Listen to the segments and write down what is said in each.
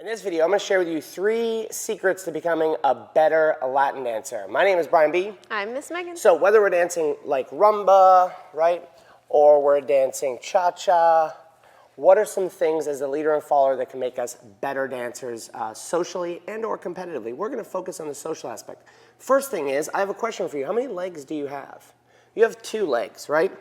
In this video, I'm going to share with you 3 secrets to becoming a better Latin dancer. My name is Brian B. I'm Miss Megan. So whether we're dancing like rumba, right, or we're dancing cha-cha, what are some things as a leader and follower that can make us better dancers socially and or competitively? We're going to focus on the social aspect. First thing is, I have a question for you. How many legs do you have? You have 2 legs, right?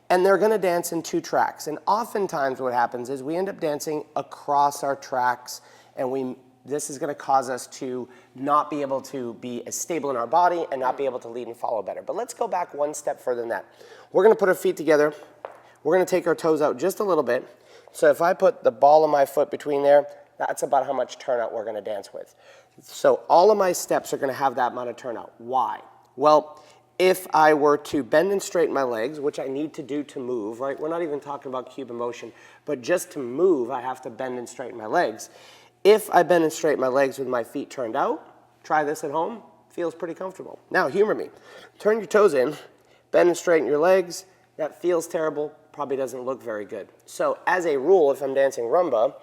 And they're going to dance in 2 tracks. And oftentimes what happens is we end up dancing across our tracks, and this is going to cause us to not be able to be as stable in our body and not be able to lead and follow better. But let's go back one step further than that. We're going to put our feet together. We're going to take our toes out just a little bit. So if I put the ball of my foot between there, that's about how much turnout we're going to dance with. So all of my steps are going to have that amount of turnout. Why? Well, if I were to bend and straighten my legs, which I need to do to move, right? We're not even talking about Cuban motion, but just to move, I have to bend and straighten my legs. If I bend and straighten my legs with my feet turned out, try this at home, feels pretty comfortable. Now, humor me. Turn your toes in, bend and straighten your legs. That feels terrible, probably doesn't look very good. So as a rule, if I'm dancing rumba,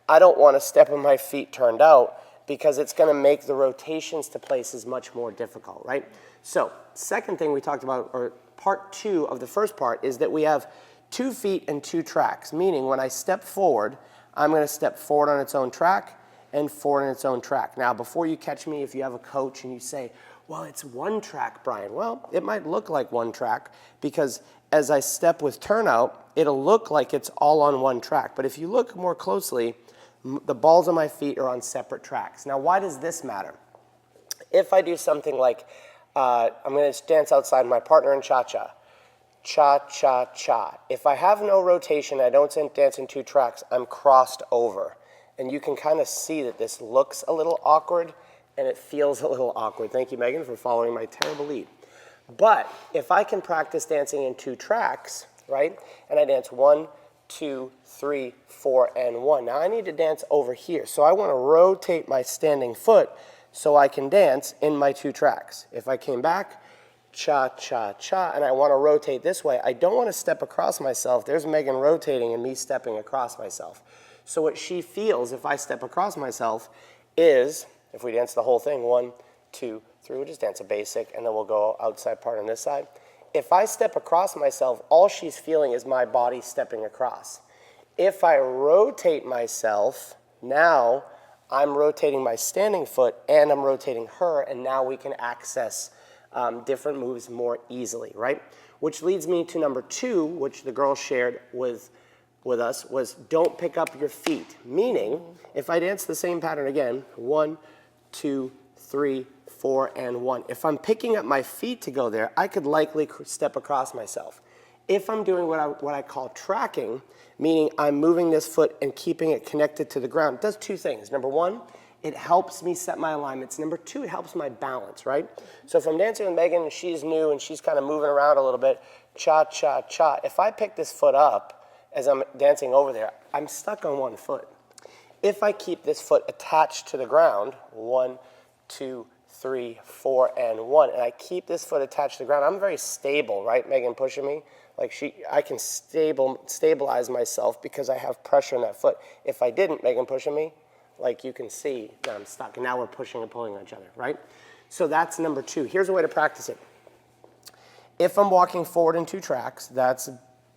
I don't want to step on my feet turned out because it's going to make the rotations to places much more difficult, right? So second thing we talked about, or part 2 of the first part, is that we have 2 feet and 2 tracks, meaning when I step forward, I'm going to step forward on its own track and forward on its own track. Now, before you catch me, if you have a coach and you say, well, it's 1 track, Brian. Well, it might look like 1 track because as I step with turnout, it'll look like it's all on 1 track. But if you look more closely, the balls of my feet are on separate tracks. Now, why does this matter? If I do something like, I'm going to dance outside my partner in cha-cha. Cha-cha-cha. If I have no rotation, I don't dance in 2 tracks, I'm crossed over. And you can kind of see that this looks a little awkward and it feels a little awkward. Thank you, Megan, for following my terrible lead. But if I can practice dancing in 2 tracks, right, and I dance 1, 2, 3, 4, and 1. Now I need to dance over here. So I want to rotate my standing foot so I can dance in my 2 tracks. If I came back, cha-cha-cha, and I want to rotate this way, I don't want to step across myself. There's Megan rotating and me stepping across myself. So what she feels if I step across myself is, if we dance the whole thing, 1, 2, 3, we'll just dance a basic, and then we'll go outside part on this side. If I step across myself, all she's feeling is my body stepping across. If I rotate myself, now I'm rotating my standing foot and I'm rotating her, and now we can access different moves more easily, right? Which leads me to number 2, which the girl shared with us, was don't pick up your feet. Meaning, if I dance the same pattern again, 1, 2, 3, 4, and 1. If I'm picking up my feet to go there, I could likely step across myself. If I'm doing what I call tracking, meaning I'm moving this foot and keeping it connected to the ground, it does 2 things. Number 1, it helps me set my alignments. Number 2, it helps my balance, right? So if I'm dancing with Megan and she's new and she's kind of moving around a little bit, cha-cha-cha, if I pick this foot up as I'm dancing over there, I'm stuck on 1 foot. If I keep this foot attached to the ground, 1, 2, 3, 4, and 1, and I keep this foot attached to the ground, I'm very stable, right? Megan pushing me, like I can stabilize myself because I have pressure on that foot. If I didn't, Megan pushing me, like you can see that I'm stuck, and now we're pushing and pulling on each other, right? So that's number 2. Here's a way to practice it. If I'm walking forward in 2 tracks, that's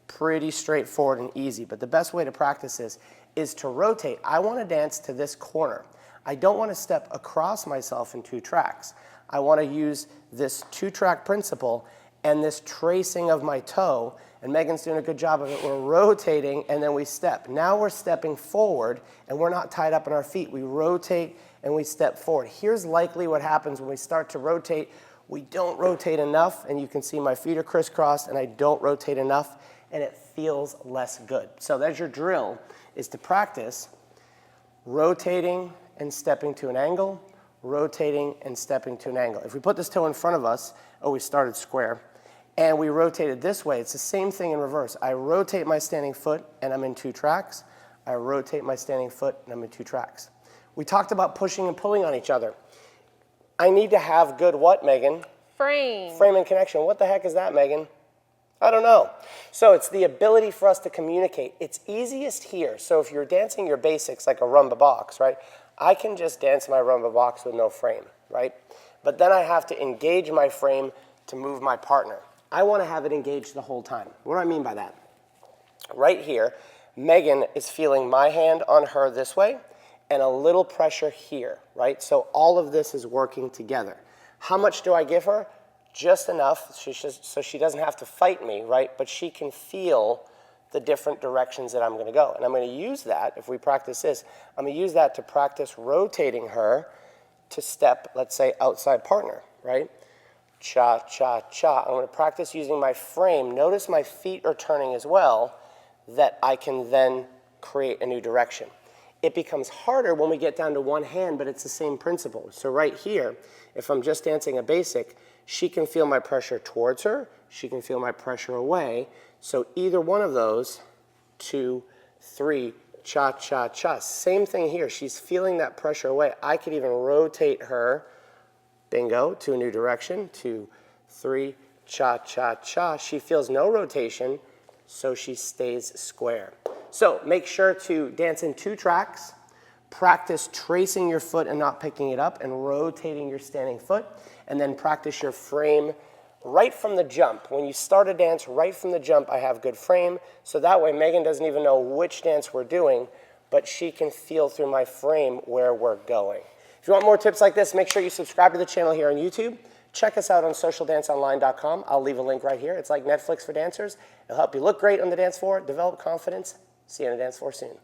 pretty straightforward and easy, but the best way to practice this is to rotate. I want to dance to this corner. I don't want to step across myself in 2 tracks. I want to use this 2-track principle and this tracing of my toe, and Megan's doing a good job of it. We're rotating and then we step. Now we're stepping forward and we're not tied up in our feet. We rotate and we step forward. Here's likely what happens when we start to rotate. We don't rotate enough, and you can see my feet are crisscrossed and I don't rotate enough, and it feels less good. So there's your drill, is to practice rotating and stepping to an angle, rotating and stepping to an angle. If we put this toe in front of us, we started square, and we rotated this way, it's the same thing in reverse. I rotate my standing foot and I'm in 2 tracks. I rotate my standing foot and I'm in 2 tracks. We talked about pushing and pulling on each other. I need to have good what, Megan? Frame. Frame and connection. What the heck is that, Megan? I don't know. So it's the ability for us to communicate. It's easiest here. So if you're dancing your basics like a rumba box, right? I can just dance my rumba box with no frame, right? But then I have to engage my frame to move my partner. I want to have it engaged the whole time. What do I mean by that? Right here, Megan is feeling my hand on her this way and a little pressure here, right? So all of this is working together. How much do I give her? Just enough so she doesn't have to fight me, right? But she can feel the different directions that I'm going to go. And I'm going to use that, if we practice this, I'm going to use that to practice rotating her to step, let's say, outside partner, right? Cha, cha, cha. I'm going to practice using my frame. Notice my feet are turning as well, that I can then create a new direction. It becomes harder when we get down to one hand, but it's the same principle. So right here, if I'm just dancing a basic, she can feel my pressure towards her, she can feel my pressure away. So either one of those, 2, 3, cha, cha, cha. Same thing here, she's feeling that pressure away. I could even rotate her, bingo, to a new direction, 2, 3, cha, cha, cha. She feels no rotation, so she stays square. So make sure to dance in 2 tracks, practice tracing your foot and not picking it up and rotating your standing foot, and then practice your frame right from the jump. When you start a dance, right from the jump, I have good frame, so that way Megan doesn't even know which dance we're doing, but she can feel through my frame where we're going. If you want more tips like this, make sure you subscribe to the channel here on YouTube. Check us out on socialdanceonline.com. I'll leave a link right here. It's like Netflix for dancers. It'll help you look great on the dance floor, develop confidence. See you on the dance floor soon.